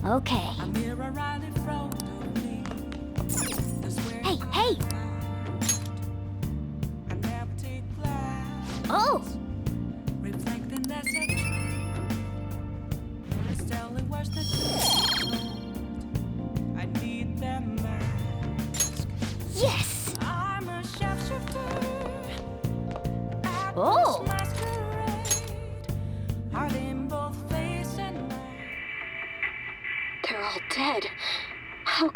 Okay. Hey, hey! Oh! Yes! Oh! They're all dead. Who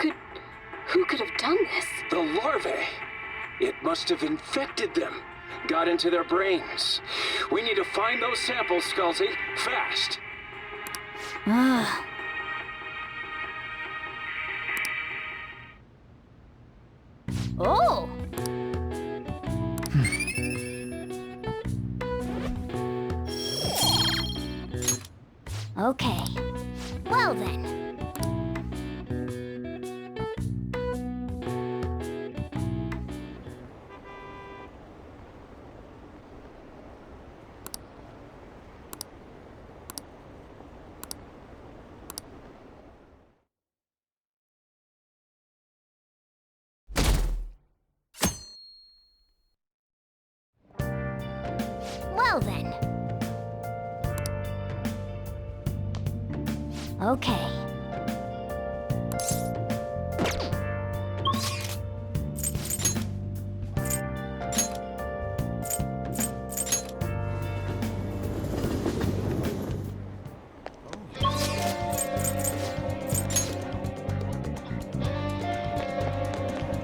could have done this? The larvae! It must have infected them. Got into their brains. We need to find those samples, Scalzi. Fast! Ah. Oh! Okay. Well then. Well then. Okay.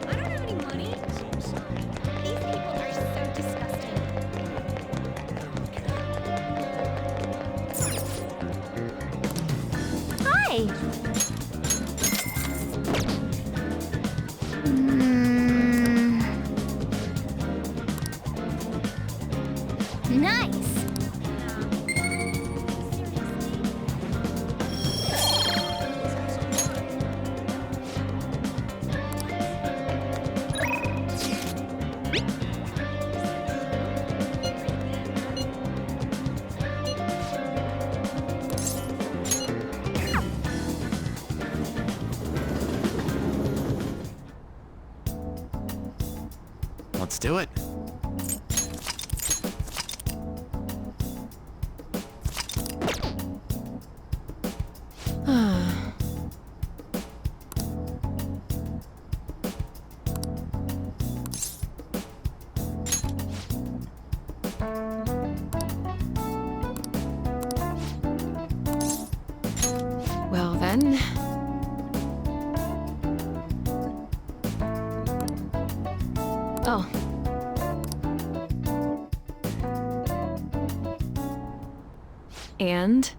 I don't have any money. These people are so disgusting. Hi! Mm. Nice! Let's do it. Well then. Oh. And?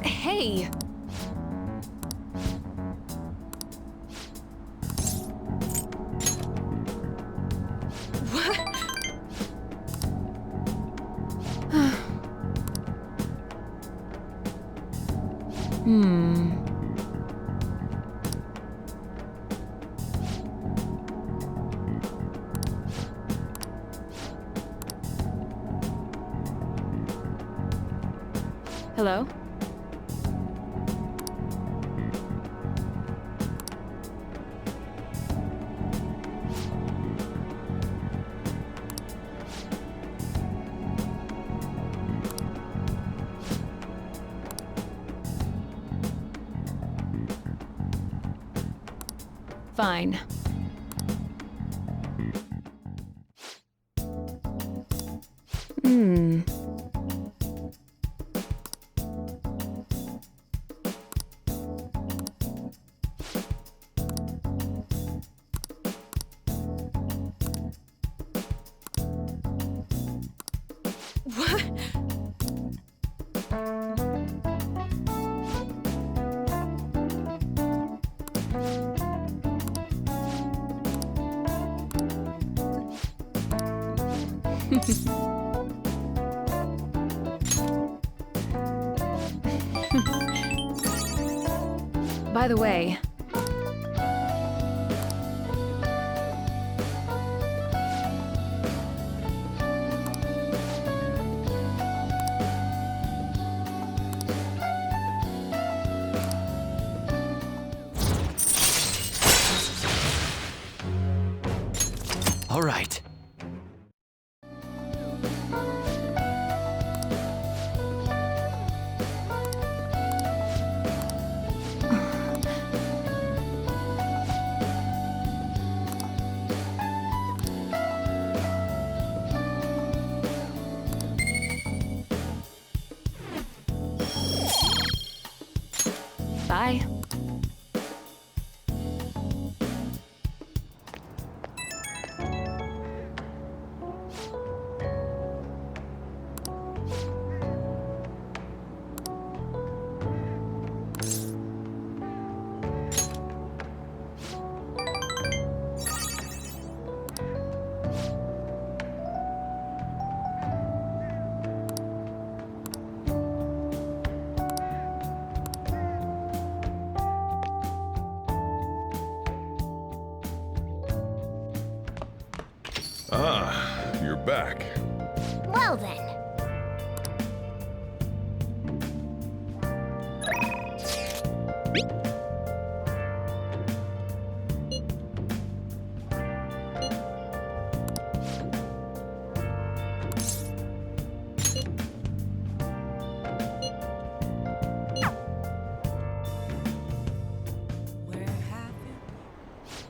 Hey! What? Hello? Fine. Hmm. What? By the way, All right. bye. Ah, you're back. Well then.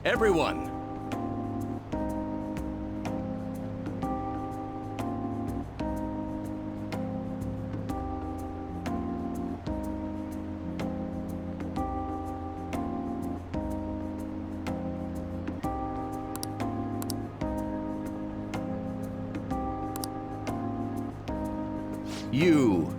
Everyone, you.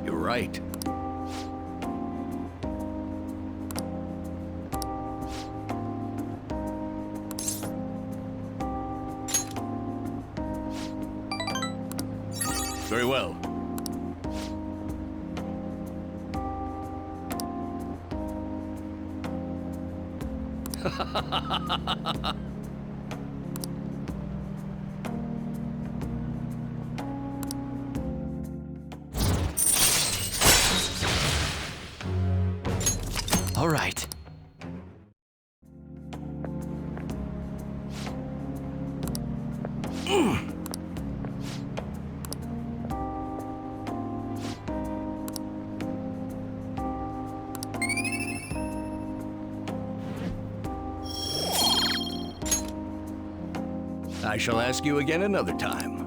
You're right. Very well. All right. I shall ask you again another time.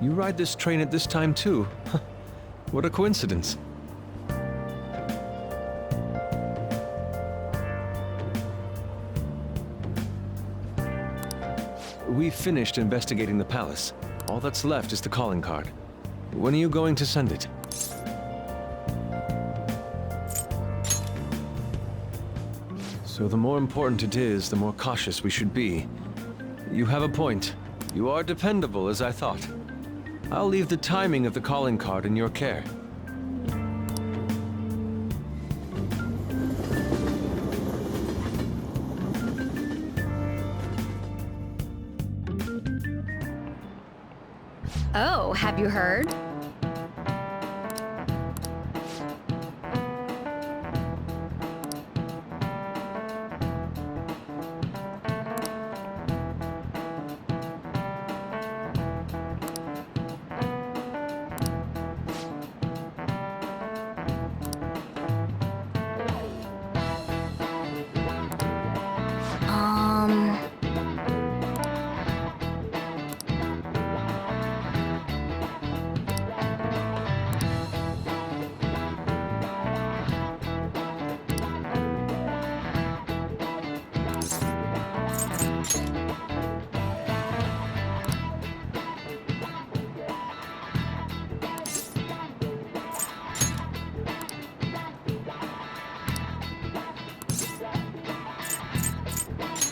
You ride this train at this time too? What a coincidence. We've finished investigating the palace. All that's left is the calling card. When are you going to send it? So the more important it is, the more cautious we should be. You have a point. You are dependable, as I thought. I'll leave the timing of the calling card in your care. Oh, have you heard? Um...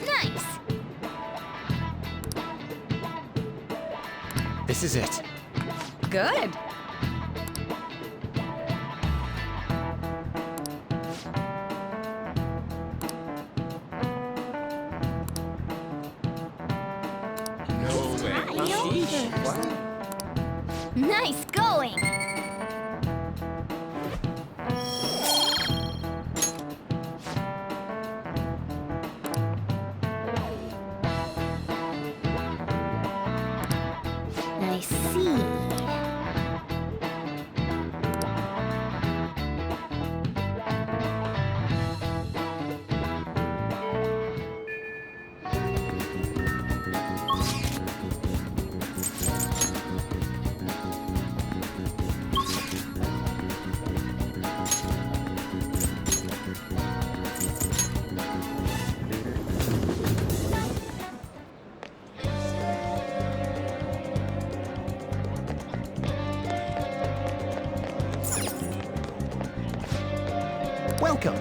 Nice! This is it. Good. Nice going! I see. Welcome.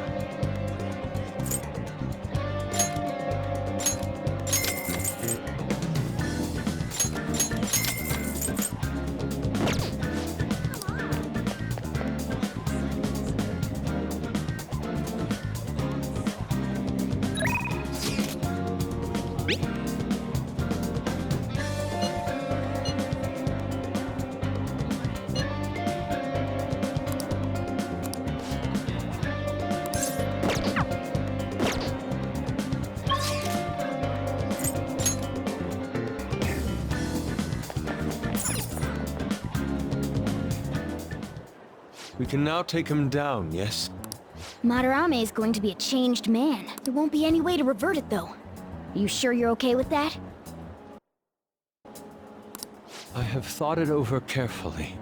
We can now take him down, yes? Madarame is going to be a changed man. There won't be any way to revert it, though. Are you sure you're okay with that? I have thought it over carefully.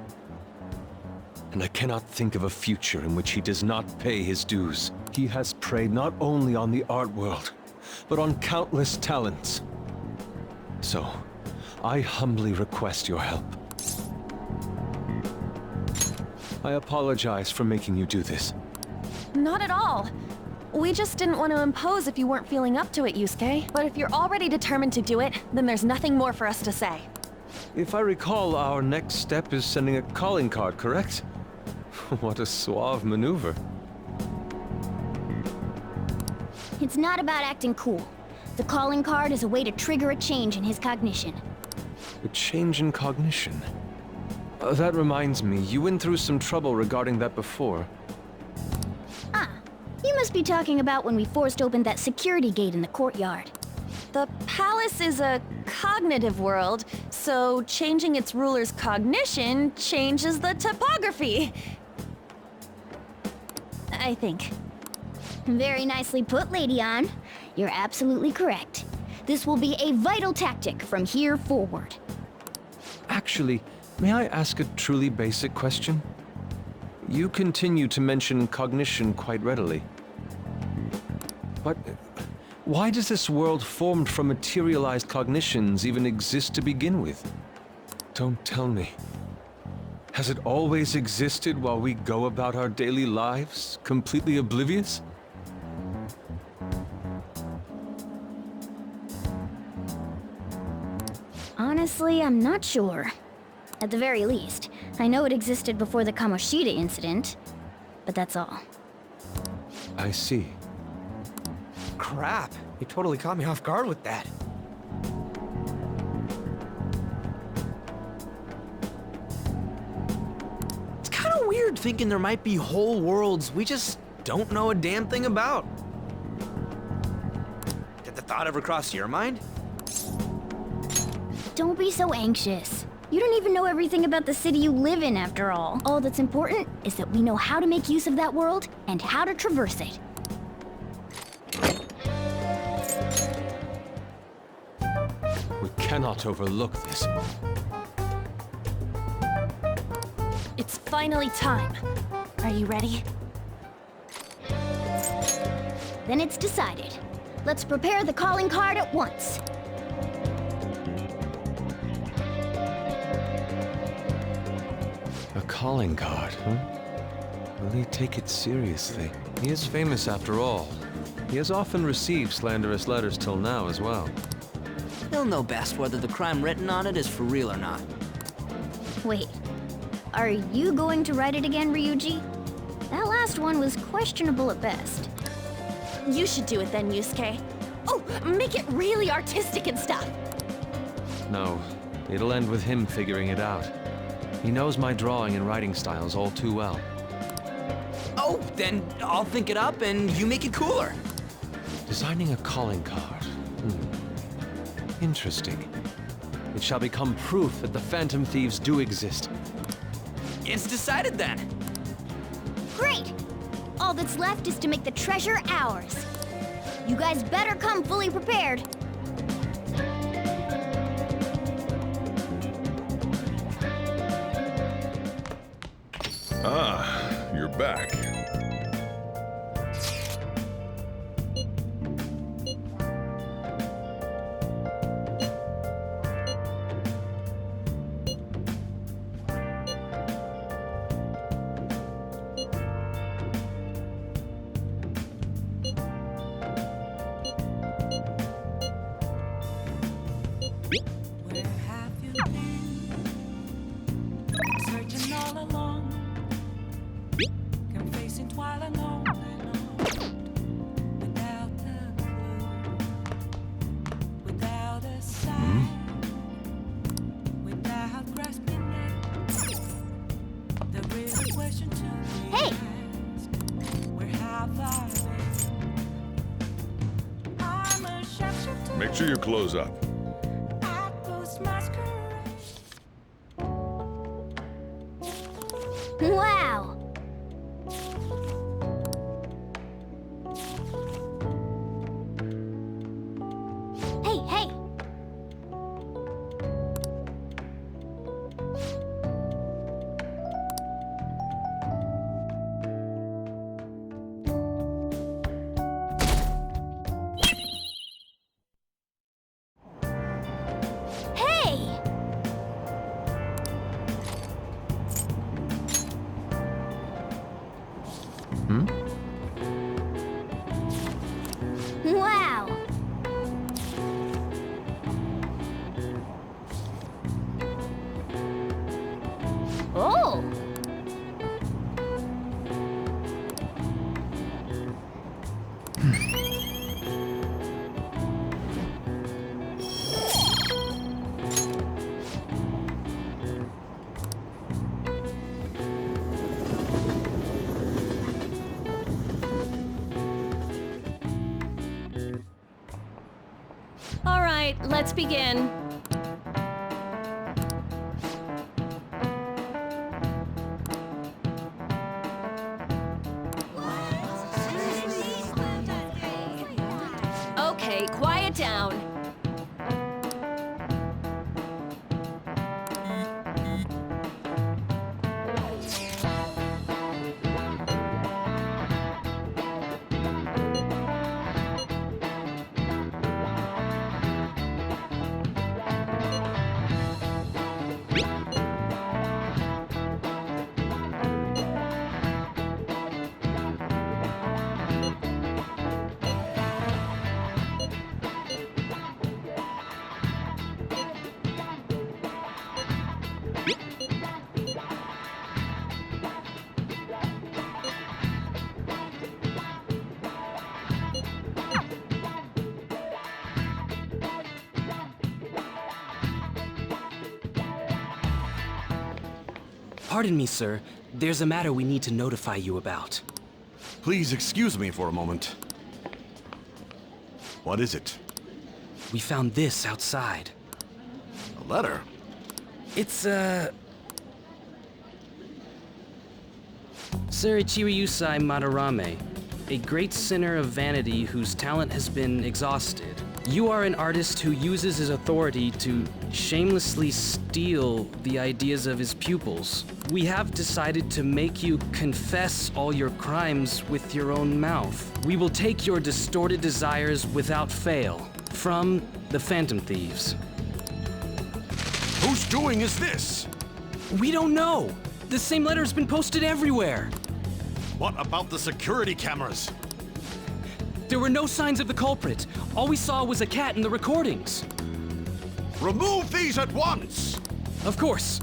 And I cannot think of a future in which he does not pay his dues. He has preyed not only on the art world, but on countless talents. So, I humbly request your help. I apologize for making you do this. Not at all. We just didn't want to impose if you weren't feeling up to it, Yusuke. But if you're already determined to do it, then there's nothing more for us to say. If I recall, our next step is sending a calling card, correct? What a suave maneuver. It's not about acting cool. The calling card is a way to trigger a change in his cognition. A change in cognition. That reminds me, you went through some trouble regarding that before. Ah, you must be talking about when we forced open that security gate in the courtyard. The palace is a cognitive world, so changing its ruler's cognition changes the topography. I think. Very nicely put, Lady Ann. You're absolutely correct. This will be a vital tactic from here forward. Actually, may I ask a truly basic question? You continue to mention cognition quite readily. But why does this world formed from materialized cognitions even exist to begin with? Don't tell me. Has it always existed while we go about our daily lives, completely oblivious? Honestly, I'm not sure. At the very least, I know it existed before the Kamoshida incident, but that's all. I see. Crap. You totally caught me off guard with that. It's kind of weird thinking there might be whole worlds we just don't know a damn thing about. Did the thought ever cross your mind? Don't be so anxious. You don't even know everything about the city you live in, after all. All that's important is that we know how to make use of that world and how to traverse it. We cannot overlook this. It's finally time. Are you ready? Then it's decided. Let's prepare the calling card at once. A calling card, huh? Will he take it seriously? He is famous after all. He has often received slanderous letters till now as well. He'll know best whether the crime written on it is for real or not. Wait, are you going to write it again, Ryuji? That last one was questionable at best. You should do it then, Yusuke. Oh, make it really artistic and stuff. No, it'll end with him figuring it out. He knows my drawing and writing styles all too well. Oh, then I'll think it up and you make it cooler. Designing a calling card. Interesting. It shall become proof that the Phantom Thieves do exist. It's decided then. Great! All that's left is to make the treasure ours. You guys better come fully prepared. Ah, you're back. Where have you been? Searching all along, confessing while alone and on, without a clue, without a sign, without grasping it. The real question to be Hey! asked, where have I been? I'm a shapeshifter. Make sure you close up. Wow! Hey, hey! Hey! Wow! Oh! All right, let's begin. Okay, quiet down. Pardon me, sir. There's a matter we need to notify you about. Please excuse me for a moment. What is it? We found this outside. A letter? It's, Sir Ichiryusai Madarame, a great sinner of vanity whose talent has been exhausted. You are an artist who uses his authority to shamelessly steal the ideas of his pupils. We have decided to make you confess all your crimes with your own mouth. We will take your distorted desires without fail from the Phantom Thieves. Whose doing is this? We don't know. The same letter has been posted everywhere. What about the security cameras? There were no signs of the culprit. All we saw was a cat in the recordings. Remove these at once! Of course.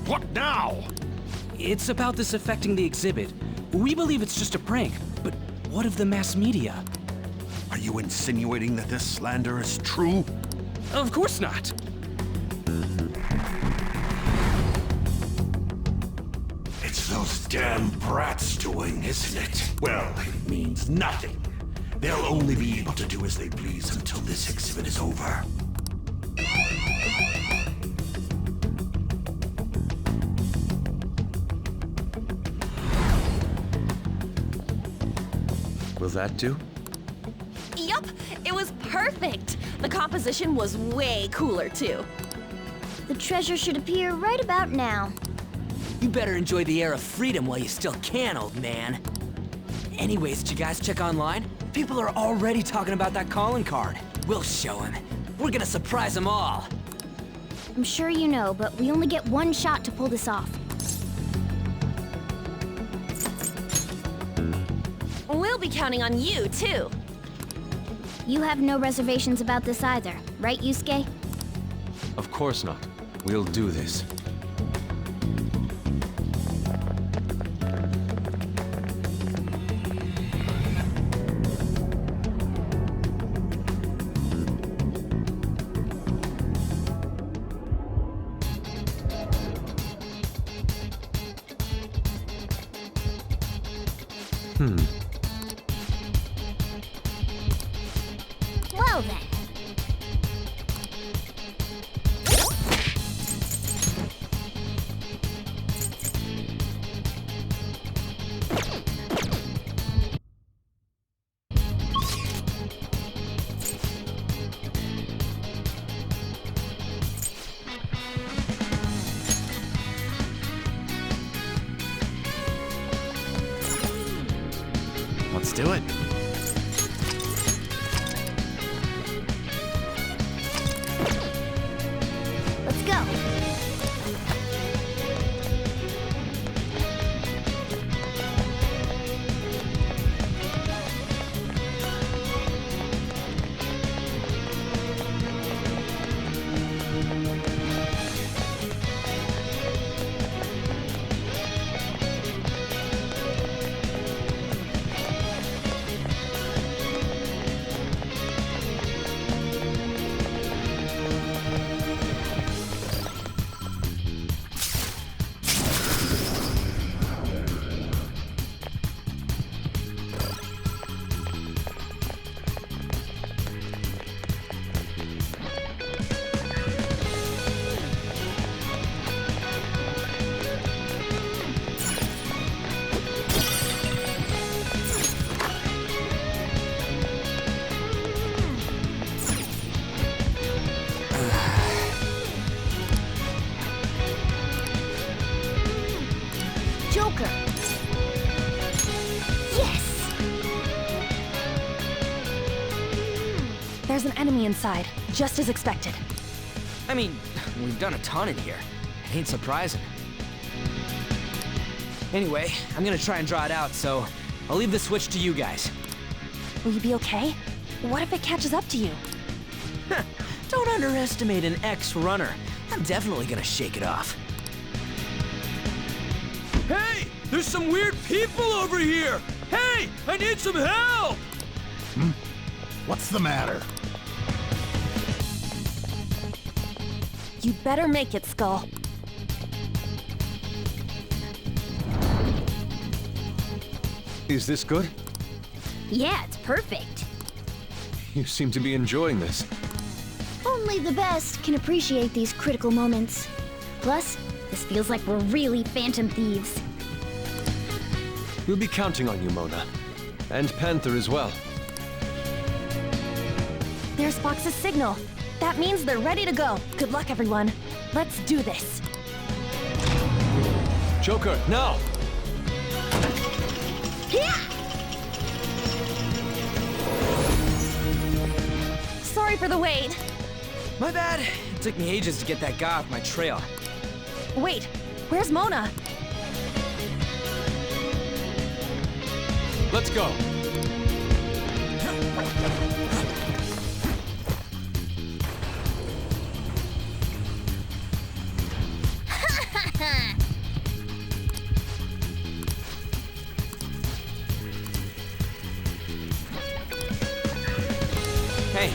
What now? It's about this affecting the exhibit. We believe it's just a prank, but what of the mass media? Are you insinuating that this slander is true? Of course not. It's those damn brats doing, isn't it? Well, it means nothing. They'll only be able to do as they please until this exhibit is over. Will that do? Yup, it was perfect. The composition was way cooler, too. The treasure should appear right about now. You better enjoy the air of freedom while you still can, old man. Anyways, did you guys check online? People are already talking about that calling card. We'll show him. We're gonna surprise them all. I'm sure you know, but we only get one shot to pull this off. We'll be counting on you, too. You have no reservations about this either, right, Yusuke? Of course not. We'll do this. Well then. Let's do it. Let's go. Joker. Yes! There's an enemy inside, just as expected. I mean, we've done a ton in here. It ain't surprising. Anyway, I'm gonna try and draw it out, so I'll leave the switch to you guys. Will you be okay? What if it catches up to you? Don't underestimate an ex-runner. I'm definitely gonna shake it off. Hey! There's some weird people over here! Hey! I need some help! What's the matter? You'd better make it, Skull. Is this good? Yeah, it's perfect. You seem to be enjoying this. Only the best can appreciate these critical moments. Plus, this feels like we're really Phantom Thieves. We'll be counting on you, Mona. And Panther as well. There's Fox's signal. That means they're ready to go. Good luck, everyone. Let's do this. Joker, now! Sorry for the wait. My bad. It took me ages to get that guy off my trail. Wait, where's Mona? Let's go! Hey.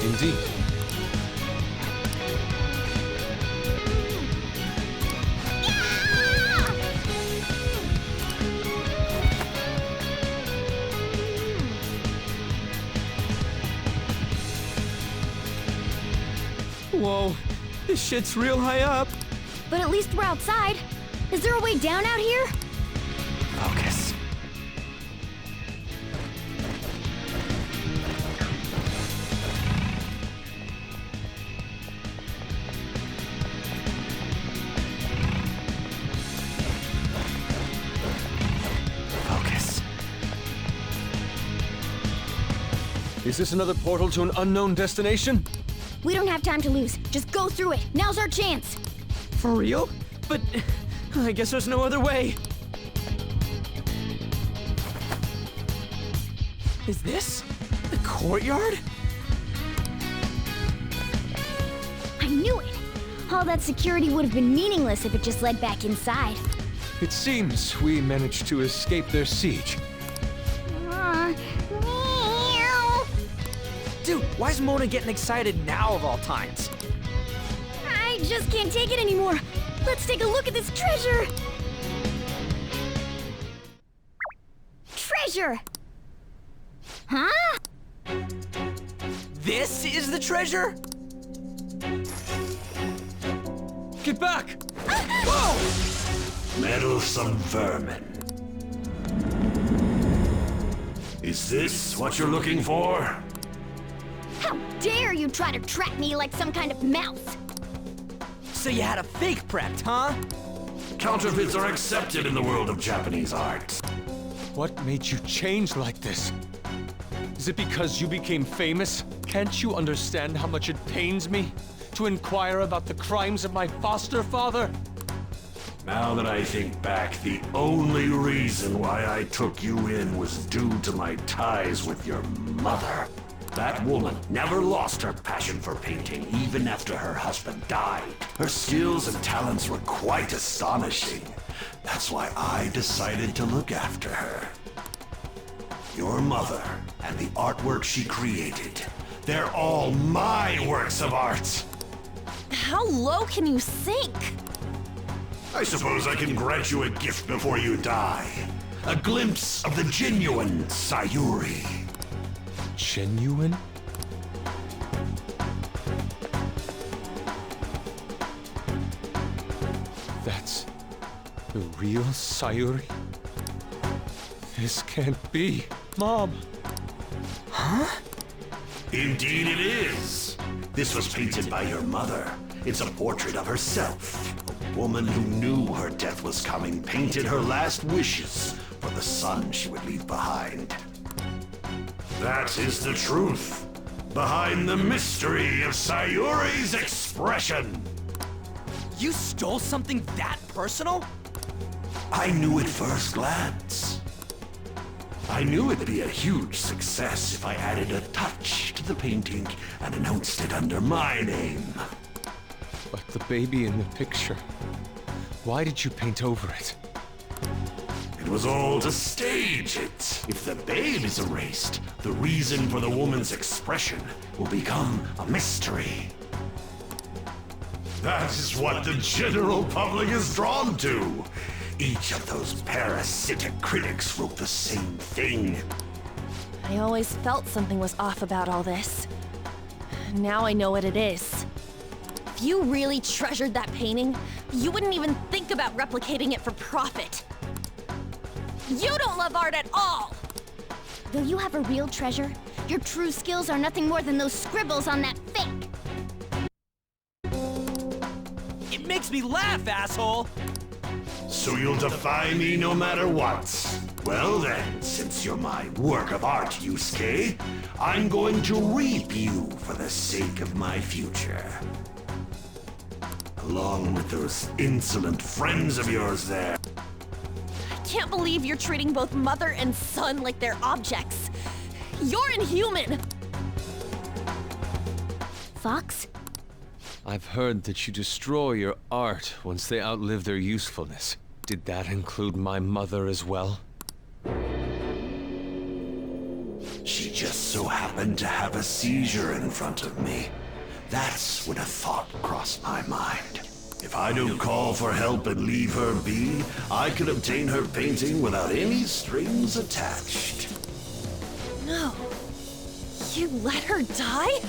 Indeed. Whoa, this shit's real high up. But at least we're outside. Is there a way down out here? Focus. Focus. Is this another portal to an unknown destination? We don't have time to lose. Just go through it. Now's our chance. For real? But I guess there's no other way. Is this the courtyard? I knew it. All that security would have been meaningless if it just led back inside. It seems we managed to escape their siege. Dude, why is Mona getting excited now of all times? I just can't take it anymore. Let's take a look at this treasure. Treasure! Huh? This is the treasure? Get back! Whoa! Meddlesome vermin. Is this what you're looking for? How dare you try to trap me like some kind of mouse? So you had a fake prepped, huh? Counterfeits are accepted in the world of Japanese art. What made you change like this? Is it because you became famous? Can't you understand how much it pains me to inquire about the crimes of my foster father? Now that I think back, the only reason why I took you in was due to my ties with your mother. That woman never lost her passion for painting, even after her husband died. Her skills and talents were quite astonishing. That's why I decided to look after her. Your mother and the artwork she created, they're all my works of art. How low can you sink? I suppose I can grant you a gift before you die. A glimpse of the genuine Sayuri. Genuine? That's the real Sayuri? This can't be. Mom! Huh? Indeed it is. This was painted by your mother. It's a portrait of herself. A woman who knew her death was coming, painted her last wishes for the son she would leave behind. That is the truth behind the mystery of Sayuri's expression. You stole something that personal? I knew at first glance. I knew it'd be a huge success if I added a touch to the painting and announced it under my name. But the baby in the picture, why did you paint over it? It was all to stage it. If the babe is erased, the reason for the woman's expression will become a mystery. That is what the general public is drawn to. Each of those parasitic critics wrote the same thing. I always felt something was off about all this. Now I know what it is. If you really treasured that painting, you wouldn't even think about replicating it for profit. You don't love art at all! Though you have a real treasure, your true skills are nothing more than those scribbles on that fake. It makes me laugh, asshole! So you'll defy me no matter what? Well then, since you're my work of art, Yusuke, I'm going to reap you for the sake of my future. Along with those insolent friends of yours there. I can't believe you're treating both mother and son like they're objects. You're inhuman! Fox? I've heard that you destroy your art once they outlive their usefulness. Did that include my mother as well? She just so happened to have a seizure in front of me. That's when a thought crossed my mind. If I don't call for help and leave her be, I could obtain her painting without any strings attached. No. You let her die?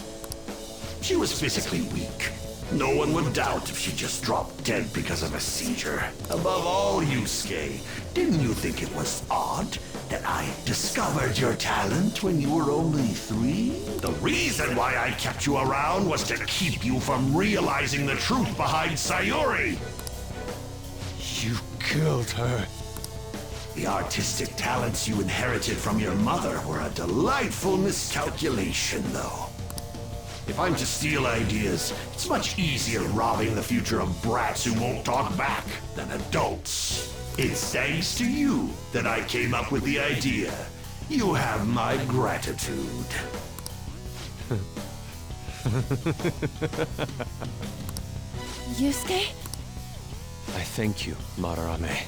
She was physically weak. No one would doubt if she just dropped dead because of a seizure. Above all, Yusuke, didn't you think it was odd that I discovered your talent when you were only 3? The reason why I kept you around was to keep you from realizing the truth behind Sayuri. You killed her. The artistic talents you inherited from your mother were a delightful miscalculation, though. If I'm to steal ideas, it's much easier robbing the future of brats who won't talk back than adults. It's thanks to you that I came up with the idea. You have my gratitude. Yusuke? I thank you, Madarame.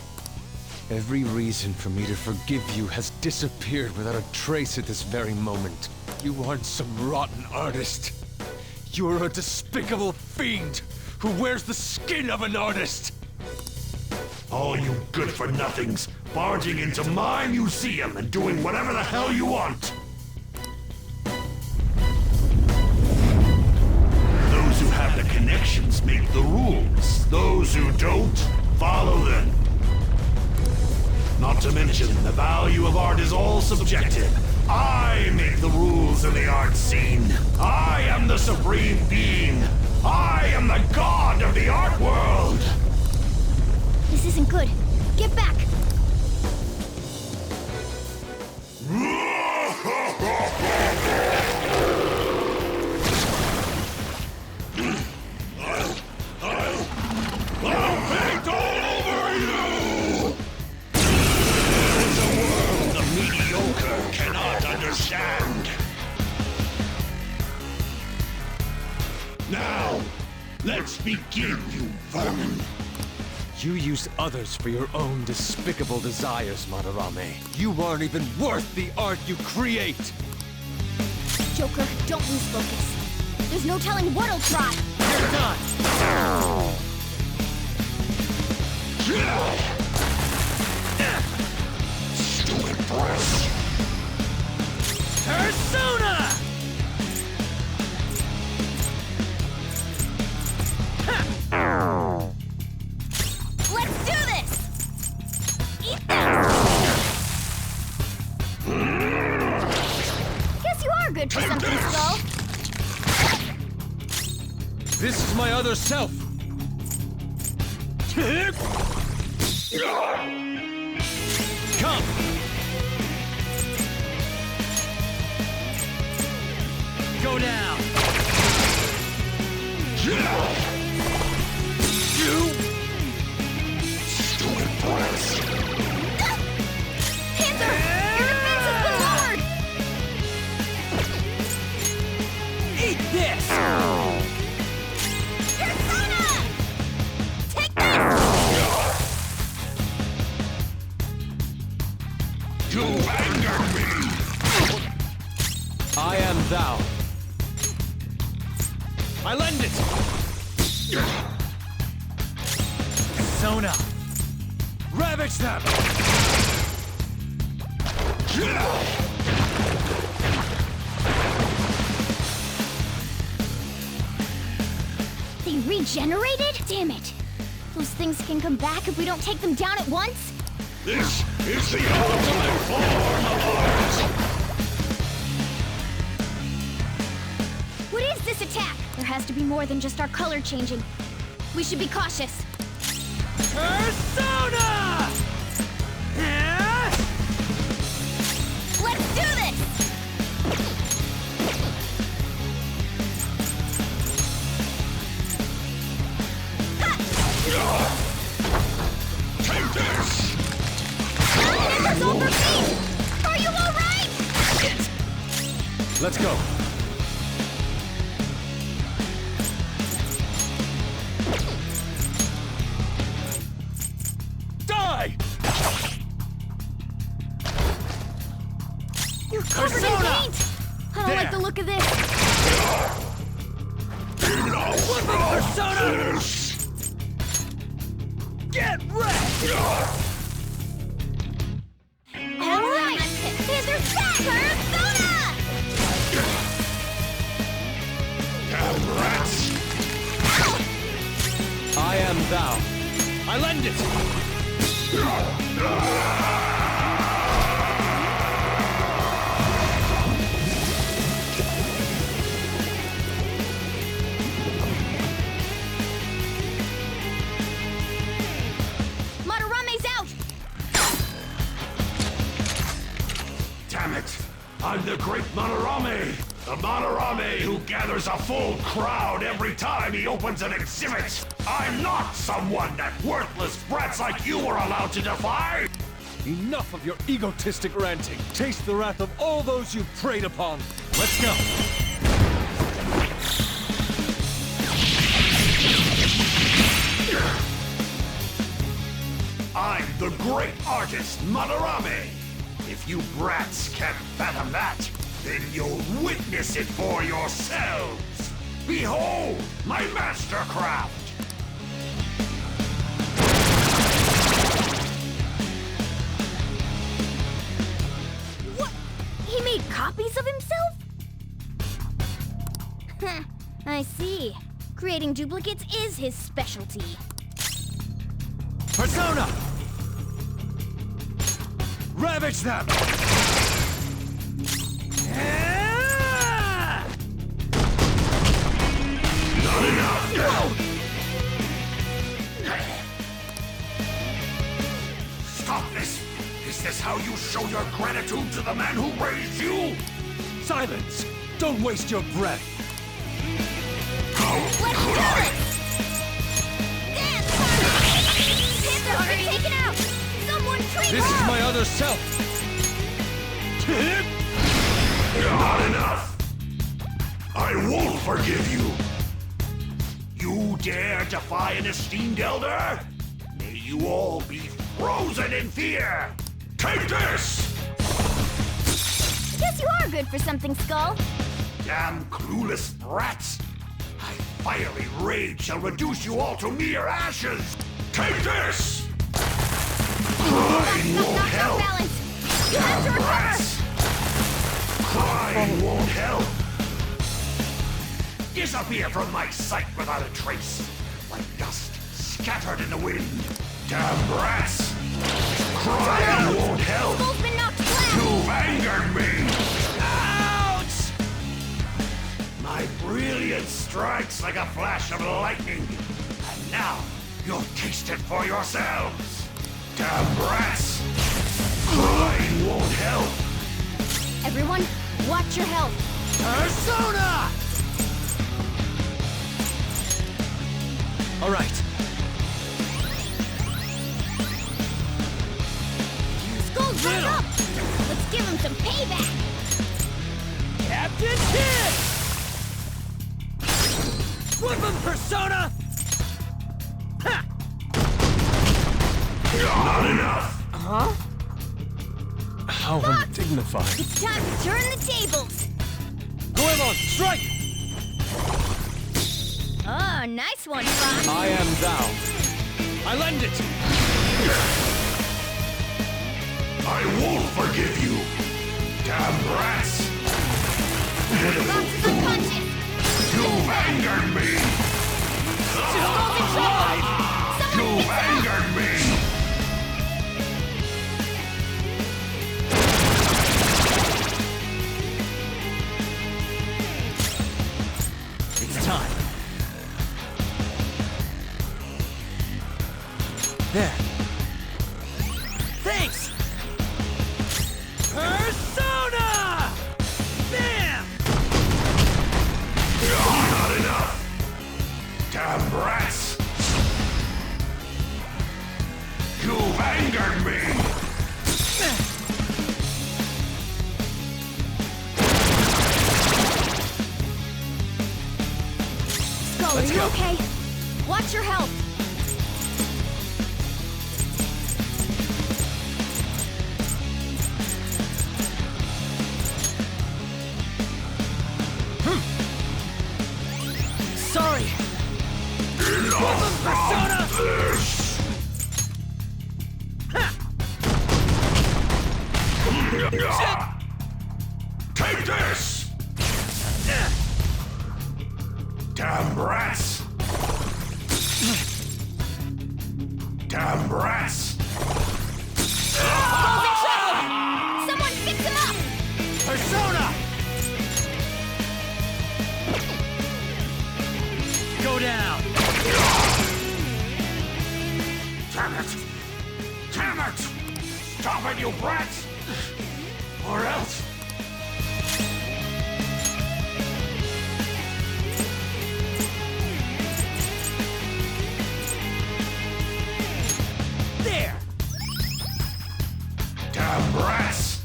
Every reason for me to forgive you has disappeared without a trace at this very moment. You aren't some rotten artist. You're a despicable fiend who wears the skin of an artist! All you good-for-nothings barging into my museum and doing whatever the hell you want! Those who have the connections make the rules. Those who don't, follow them. Not to mention, the value of art is all subjective. I make the rules in the art scene. I am the supreme being. I am the god of the art world. This isn't good. Get back! I'll paint all over you! It's a world the mediocre cannot understand. Now, let's begin, you vermin. You use others for your own despicable desires, Madarame. You aren't even worth the art you create! Joker, don't lose focus. There's no telling what'll try. You're done! Stupid breath. Persona! Let's do this! Eat that! Guess you are good for something, Skull. This is my other self! Come! Go down! Stupid breath. Panther! Your defense has been lowered! Eat this! Persona! thou. I lend it! Persona! Ravage them! They regenerated? Damn it. Those things can come back if we don't take them down at once? This is the ultimate form of art! What is this attack? There has to be more than just our color changing. We should be cautious. Persona! Let's do this! Take this! It's over me! Are you alright? Let's go. Die! You're covered in Persona! paint! I don't like the look of this. Persona! Get wrecked! Alright! Here's our back! Persona! Damn rats! I am thou. I lend it! Madarame's out! Damn it! I'm the great Madarame! The Madarame who gathers a full crowd every time he opens an exhibit! I'm not someone that worthless brats like you are allowed to defy! Enough of your egotistic ranting. Taste the wrath of all those you preyed upon. Let's go. I'm the great artist Madarame! If you brats can't fathom that, then you'll witness it for yourselves! Behold my mastercraft! What? He made copies of himself? I see. Creating duplicates is his specialty. Persona! Ravage them! Not enough! Stop this! Is this how you show your gratitude to the man who raised you? Silence! Don't waste your breath! Let's do it! Dance, Carter! Panther's been taken out! Someone treat This her! is my other self! Not enough! I won't forgive you! You dare defy an esteemed elder? May you all be frozen in fear! Take this! Guess you are good for something, Skull. Damn clueless brats! My fiery rage shall reduce you all to mere ashes! Take this! Crying won't help! Balance. You have to Damn recover! brats! Crying won't help! Disappear from my sight without a trace, like dust scattered in the wind. Damn brats! Crying won't help! Skull's been knocked flat! You've angered me! Ouch! My brilliance strikes like a flash of lightning. And now, you'll taste it for yourselves. Damn brats! Crying won't help. Everyone, watch your health. Persona! All right. Skull's right up! Let's give him some payback! Captain Kidd! Whip him, Persona! Ha! Not enough. Huh? How undignified. It's time to turn the tables! Goemon, strike! Oh, nice one, Fox. I am thou. I lend it! I won't forgive you! Damn brats! Fox is unconscious. You've angered me! You've angered me! It's time. There. Thanks! Persona! Bam! Not enough! Damn brats! You've angered me! Skull, are you okay? Watch your health. Sorry! Enough Persona! of this! Take this! Damn brats! Damn brats! Skull's in trouble! Someone fix him up! Persona! Go down! Damn it! Damn it! Stop it, you brats! Or else... There! Damn brats!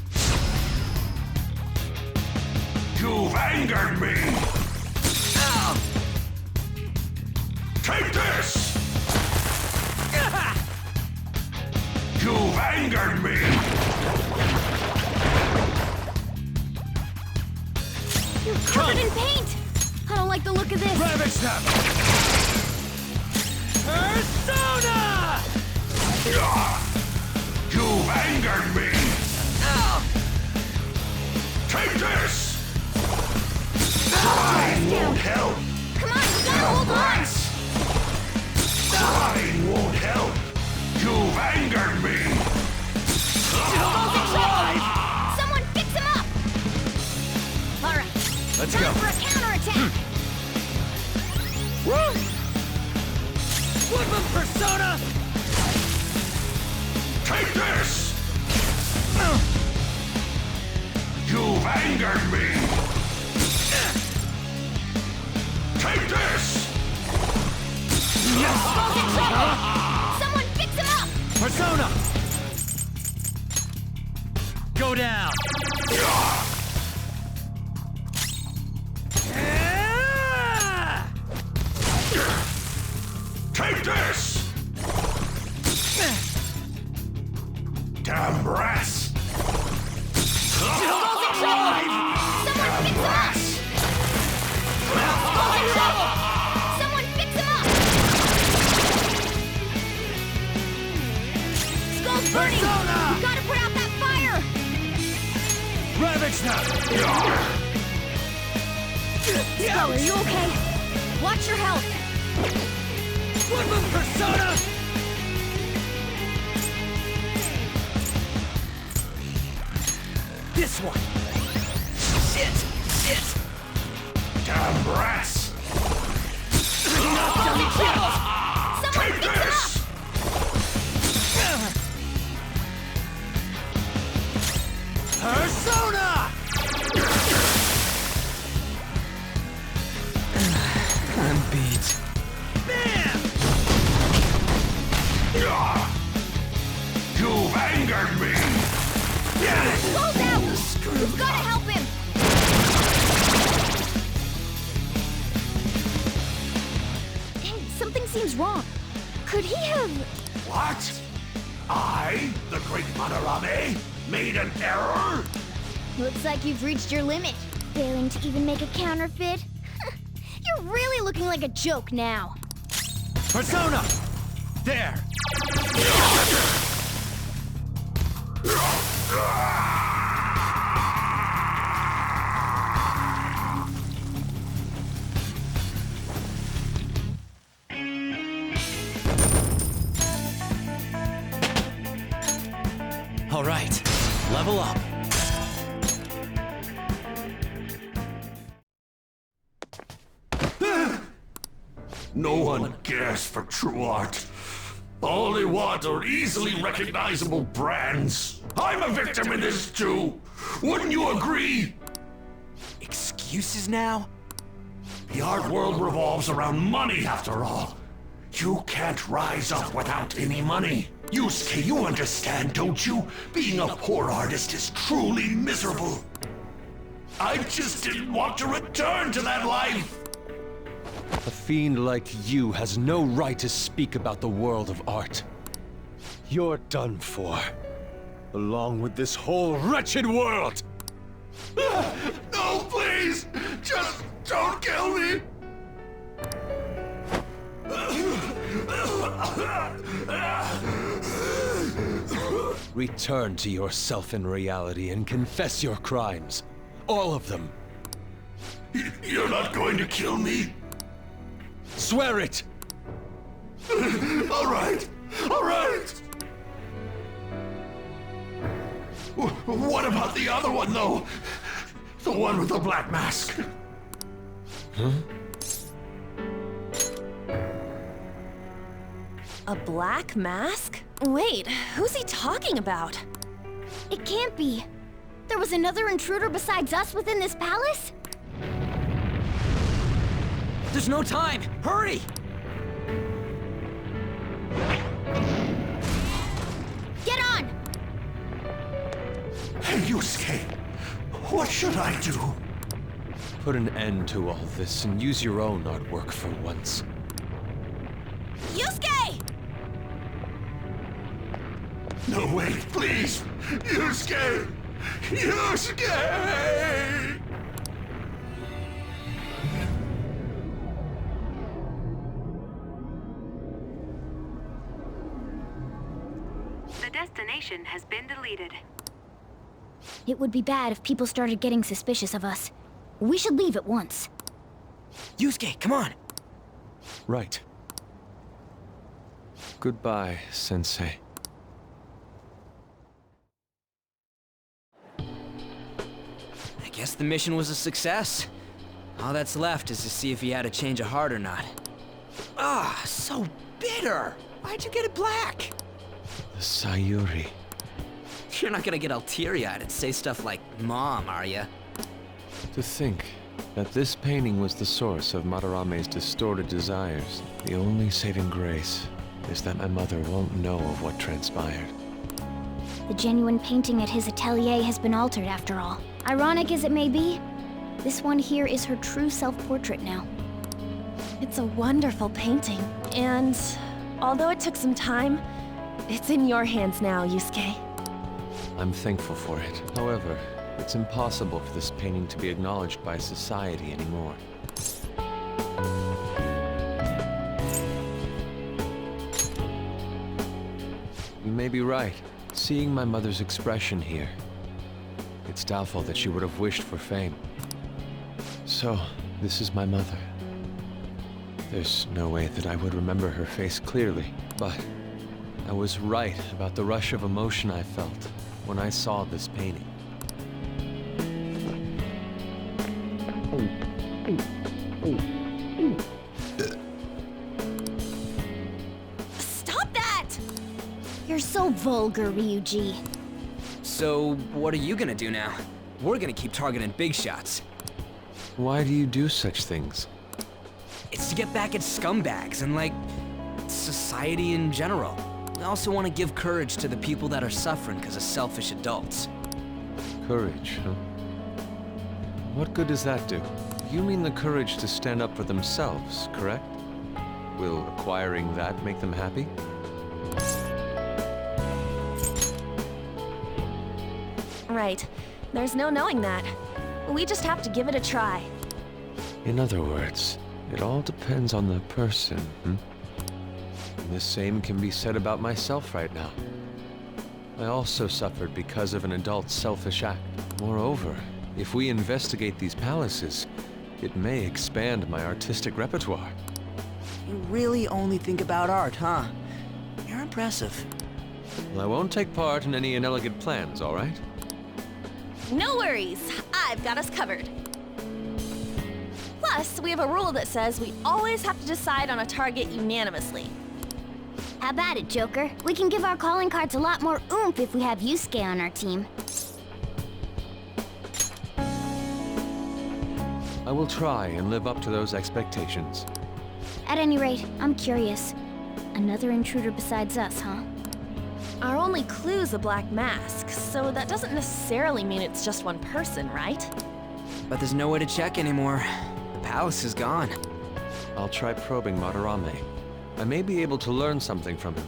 You've angered me! Take this! You've angered me! You're covered in paint! I don't like the look of this. Ravage them! Persona! You've angered me! Take this! Trying won't help! Come on, you gotta hold on! Brats! Trying won't help! You've angered me! Skull's in trouble! Someone fix him up! Alright, Let's time go. for a counterattack! Woo! Woodman Persona! Take this! You've angered me! Take this! Skull's in trouble! Someone fix him up! Persona! Go down! Take this! Damn brats! Skull's in trouble! Someone fix him up! Skull's in trouble! Someone fix him up! Skull's burning! Persona! You gotta put out that fire! Ravage them! Skull, are you okay? Watch your health! Woodman Persona! This one! Shit! Damn brats! Someone Take fix him this! Persona! I'm beat. Bam! You've angered me! Get it! Skull's out! We've gotta help him! Hey, something seems wrong. Could he have... What? I, the great Manarame, made an error? Looks like you've reached your limit. failing to even make a counterfeit. You're really looking like a joke now. Persona! There! All right, level up. No one cares for true art. All they want are easily recognizable brands. I'm a victim in this too. Wouldn't you agree? Excuses now? The art world revolves around money after all. You can't rise up without any money. Yusuke, you understand, don't you? Being a poor artist is truly miserable. I just didn't want to return to that life. A fiend like you has no right to speak about the world of art. You're done for. Along with this whole wretched world! No, please! Just don't kill me! Return to yourself in reality and confess your crimes. All of them. You're not going to kill me? Swear it! All right! All right! What about the other one, though? The one with the black mask? Huh? A black mask? Wait, who's he talking about? It can't be. There was another intruder besides us within this palace? There's no time! Hurry! Get on! Hey, Yusuke, what should I do? Put an end to all this and use your own artwork for once. Yusuke! No, wait, please! Yusuke! Yusuke! The destination has been deleted. It would be bad if people started getting suspicious of us. We should leave at once. Yusuke, come on! Right. Goodbye, Sensei. I guess the mission was a success. All that's left is to see if he had a change of heart or not. Ah, so bitter! Why'd you get it black? The Sayuri. You're not gonna get all teary-eyed and say stuff like, Mom, are ya? To think that this painting was the source of Madarame's distorted desires. The only saving grace is that my mother won't know of what transpired. The genuine painting at his atelier has been altered after all. Ironic as it may be, this one here is her true self-portrait now. It's a wonderful painting, and although it took some time, it's in your hands now, Yusuke. I'm thankful for it. However, it's impossible for this painting to be acknowledged by society anymore. You may be right. Seeing my mother's expression here, it's doubtful that she would have wished for fame. So, this is my mother. There's no way that I would remember her face clearly, but I was right about the rush of emotion I felt when I saw this painting. Stop that! You're so vulgar, Ryuji. So, what are you gonna do now? We're gonna keep targeting big shots. Why do you do such things? It's to get back at scumbags and, like, society in general. I also want to give courage to the people that are suffering because of selfish adults. Courage, huh? What good does that do? You mean the courage to stand up for themselves, correct? Will acquiring that make them happy? Right. There's no knowing that. We just have to give it a try. In other words, it all depends on the person, And the same can be said about myself right now. I also suffered because of an adult's selfish act. Moreover, if we investigate these palaces, it may expand my artistic repertoire. You really only think about art, huh? You're impressive. Well, I won't take part in any inelegant plans, all right? No worries, I've got us covered. Plus, we have a rule that says we always have to decide on a target unanimously. How about it, Joker? We can give our calling cards a lot more oomph if we have Yusuke on our team. I will try and live up to those expectations. At any rate, I'm curious. Another intruder besides us, huh? Our only clue's a black mask, so that doesn't necessarily mean it's just one person, right? But there's no way to check anymore. The palace is gone. I'll try probing Madarame. I may be able to learn something from him.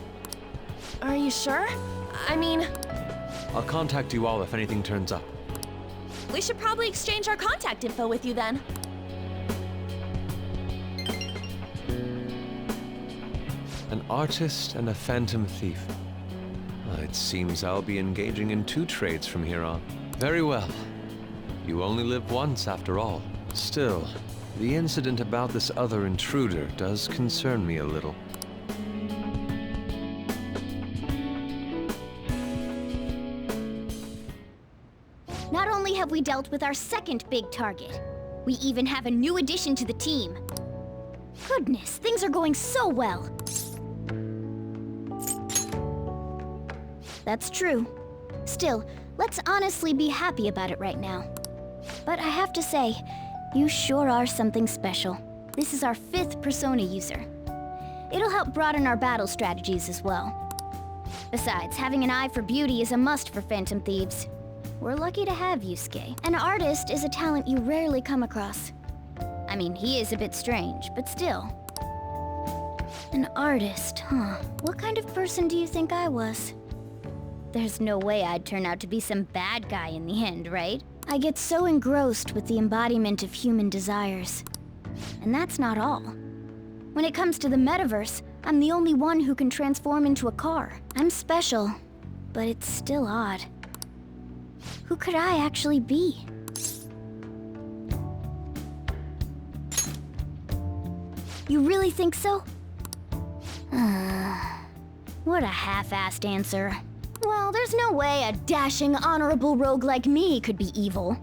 Are you sure? I mean, I'll contact you all if anything turns up. we should probably exchange our contact info with you then. An artist and a phantom thief. Well, it seems I'll be engaging in 2 trades from here on. Very well. You only live once, after all. Still, the incident about this other intruder does concern me a little. Not only have we dealt with our second big target, we even have a new addition to the team. Goodness, things are going so well. That's true. Still, let's honestly be happy about it right now. But I have to say, you sure are something special. This is our 5th Persona user. It'll help broaden our battle strategies as well. Besides, having an eye for beauty is a must for Phantom Thieves. We're lucky to have Yusuke. An artist is a talent you rarely come across. I mean, he is a bit strange, but still. An artist, huh? What kind of person do you think I was? There's no way I'd turn out to be some bad guy in the end, right? I get so engrossed with the embodiment of human desires. And that's not all. When it comes to the metaverse, I'm the only one who can transform into a car. I'm special, but it's still odd. Who could I actually be? You really think so? What a half-assed answer. Well, there's no way a dashing, honorable rogue like me could be evil.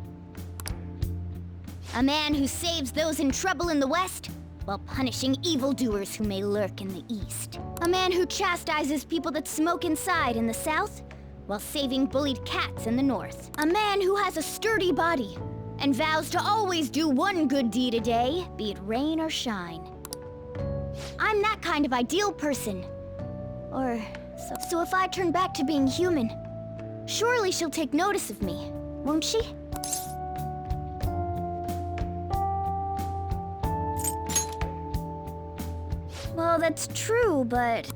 A man who saves those in trouble in the West, while punishing evildoers who may lurk in the East. A man who chastises people that smoke inside in the South, while saving bullied cats in the North. A man who has a sturdy body, and vows to always do one good deed a day, be it rain or shine. I'm that kind of ideal person. Or so if I turn back to being human, surely she'll take notice of me, won't she? Well, that's true, but...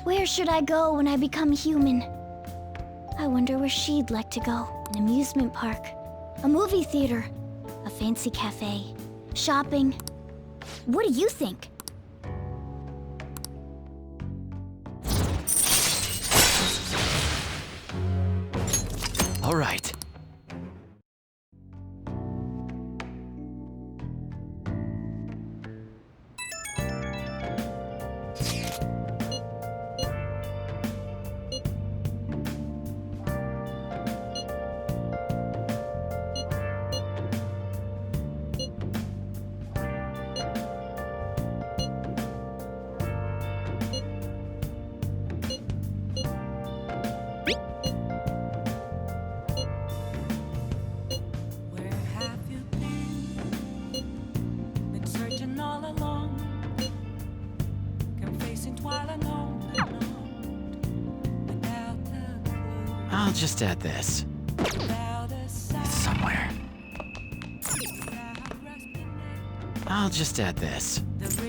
where should I go when I become human? I wonder where she'd like to go. An amusement park, a movie theater, a fancy cafe, shopping. What do you think? All right. Where have you been? Been searching all along, kept facing twilight on without a clue, I'll just add this. without a sign. It's somewhere. I'll just add this. The